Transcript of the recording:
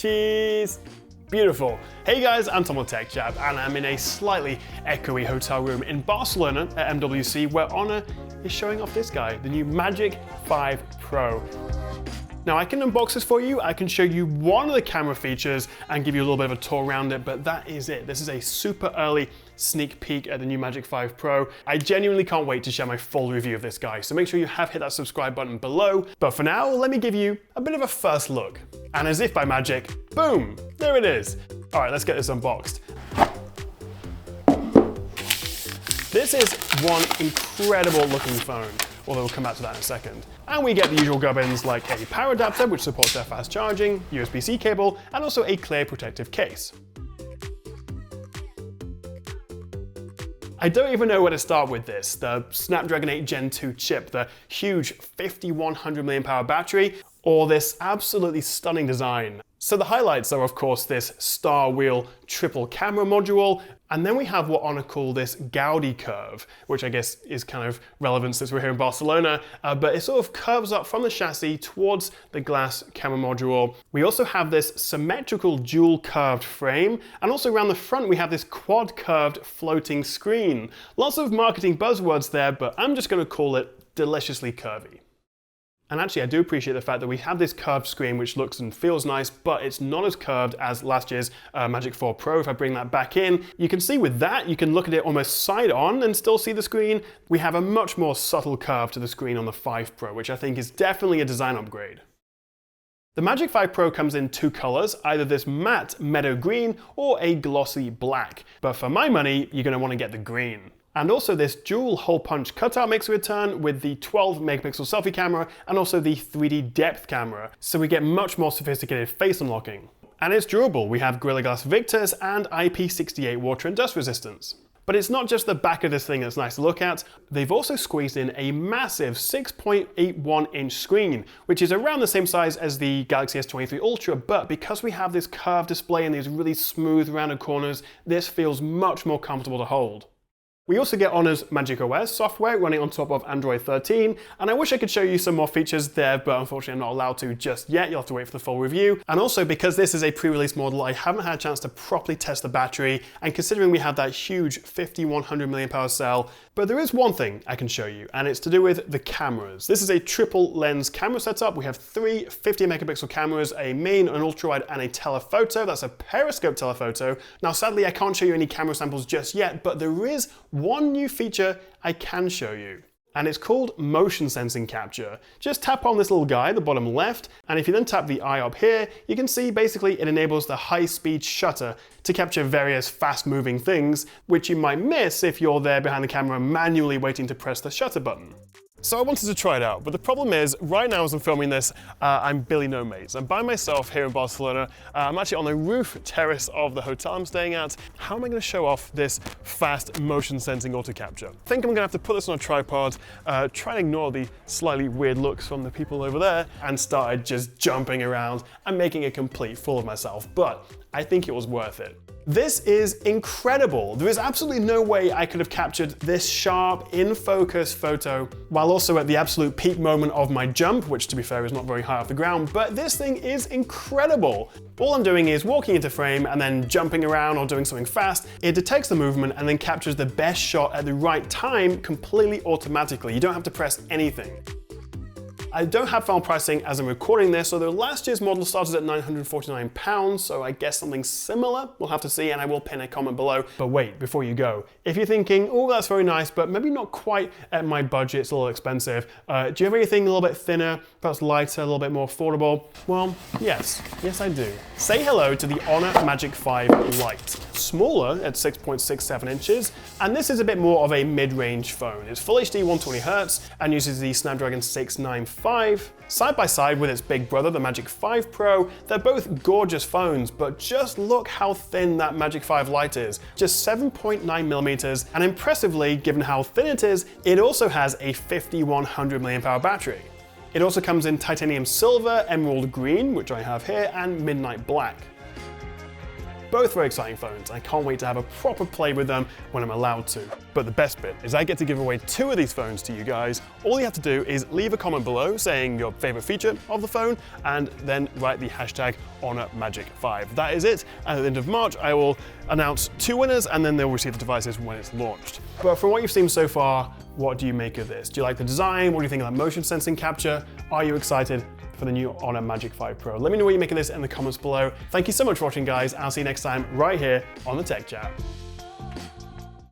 Cheese! Beautiful. Hey guys, I'm Tom the Tech Chap, and I'm in a slightly echoey hotel room in Barcelona at MWC, where Honor is showing off this guy, the new Magic 5 Pro. Now I can unbox this for you, I can show you one of the camera features and give you a little bit of a tour around it, but that is it. This is a super early sneak peek at the new Magic 5 Pro. I genuinely can't wait to share my full review of this guy, so make sure you have hit that subscribe button below. But for now, let me give you a bit of a first look. And as if by magic, boom, there it is. All right, let's get this unboxed. This is one incredible looking phone, although we'll come back to that in a second. And we get the usual gubbins like a power adapter, which supports their fast charging, USB-C cable, and also a clear protective case. I don't even know where to start with this. The Snapdragon 8 Gen 2 chip, the huge 5100 mAh battery, or this absolutely stunning design. So the highlights are of course this star wheel triple camera module, and then we have what Honor call this Gaudi curve, which I guess is kind of relevant since we're here in Barcelona, but it sort of curves up from the chassis towards the glass camera module. We also have this symmetrical dual curved frame, and also around the front we have this quad curved floating screen. Lots of marketing buzzwords there, but I'm just going to call it deliciously curvy. And actually I do appreciate the fact that we have this curved screen which looks and feels nice, but it's not as curved as last year's Magic 4 Pro. If I bring that back in, you can see with that, you can look at it almost side on and still see the screen. We have a much more subtle curve to the screen on the 5 Pro, which I think is definitely a design upgrade. The Magic 5 Pro comes in two colors, either this matte meadow green or a glossy black. But for my money, you're going to want to get the green. And also this dual hole punch cutout makes a return with the 12 megapixel selfie camera and also the 3D depth camera. So we get much more sophisticated face unlocking. And it's durable. We have Gorilla Glass Victus and IP68 water and dust resistance. But it's not just the back of this thing that's nice to look at. They've also squeezed in a massive 6.81 inch screen, which is around the same size as the Galaxy S23 Ultra, but because we have this curved display and these really smooth rounded corners, this feels much more comfortable to hold. We also get Honor's Magic OS software running on top of Android 13, and I wish I could show you some more features there, but unfortunately I'm not allowed to just yet. You'll have to wait for the full review. And also because this is a pre-release model, I haven't had a chance to properly test the battery, and considering we have that huge 5100 mAh cell, but there is one thing I can show you, and it's to do with the cameras. This is a triple lens camera setup. We have three 50 megapixel cameras, a main, an ultra-wide, and a telephoto. That's a periscope telephoto. Now sadly I can't show you any camera samples just yet, but there is one new feature I can show you, and it's called motion sensing capture. Just tap on this little guy, the bottom left, and if you then tap the eye up here, you can see basically it enables the high-speed shutter to capture various fast-moving things, which you might miss if you're there behind the camera manually waiting to press the shutter button. So I wanted to try it out, but the problem is, right now as I'm filming this, I'm Billy No Mates. I'm by myself here in Barcelona. I'm actually on the roof terrace of the hotel I'm staying at. How am I going to show off this fast motion sensing auto capture? I think I'm going to have to put this on a tripod, try and ignore the slightly weird looks from the people over there, and started just jumping around and making a complete fool of myself, but I think it was worth it. This is incredible. There is absolutely no way I could have captured this sharp, in-focus photo while also at the absolute peak moment of my jump, which to be fair is not very high off the ground, but this thing is incredible. All I'm doing is walking into frame and then jumping around or doing something fast. It detects the movement and then captures the best shot at the right time completely automatically. You don't have to press anything. I don't have final pricing as I'm recording this, although last year's model started at £949, so I guess something similar. We'll have to see, and I will pin a comment below. But wait, before you go, if you're thinking, oh, that's very nice, but maybe not quite at my budget, it's a little expensive, do you have anything a little bit thinner, perhaps lighter, a little bit more affordable? Well, yes I do. Say hello to the Honor Magic 5 Lite. Smaller at 6.67 inches, and this is a bit more of a mid-range phone. It's Full HD 120Hz and uses the Snapdragon 695. Side by side with its big brother, the Magic 5 Pro, they're both gorgeous phones, but just look how thin that Magic 5 Lite is. Just 7.9 millimeters, and impressively, given how thin it is, it also has a 5100 mAh battery. It also comes in titanium silver, emerald green, which I have here, and midnight black. both very exciting phones. I can't wait to have a proper play with them when I'm allowed to. But the best bit is I get to give away 2 of these phones to you guys. All you have to do is leave a comment below saying your favorite feature of the phone and then write the hashtag Honor Magic 5. That is it. And at the end of March, I will announce 2 winners and then they'll receive the devices when it's launched. But from what you've seen so far, what do you make of this? Do you like the design? What do you think of that motion sensing capture? Are you excited for the new Honor Magic 5 Pro? Let me know what you make of this in the comments below. Thank you so much for watching, guys. I'll see you next time right here on the Tech Chat.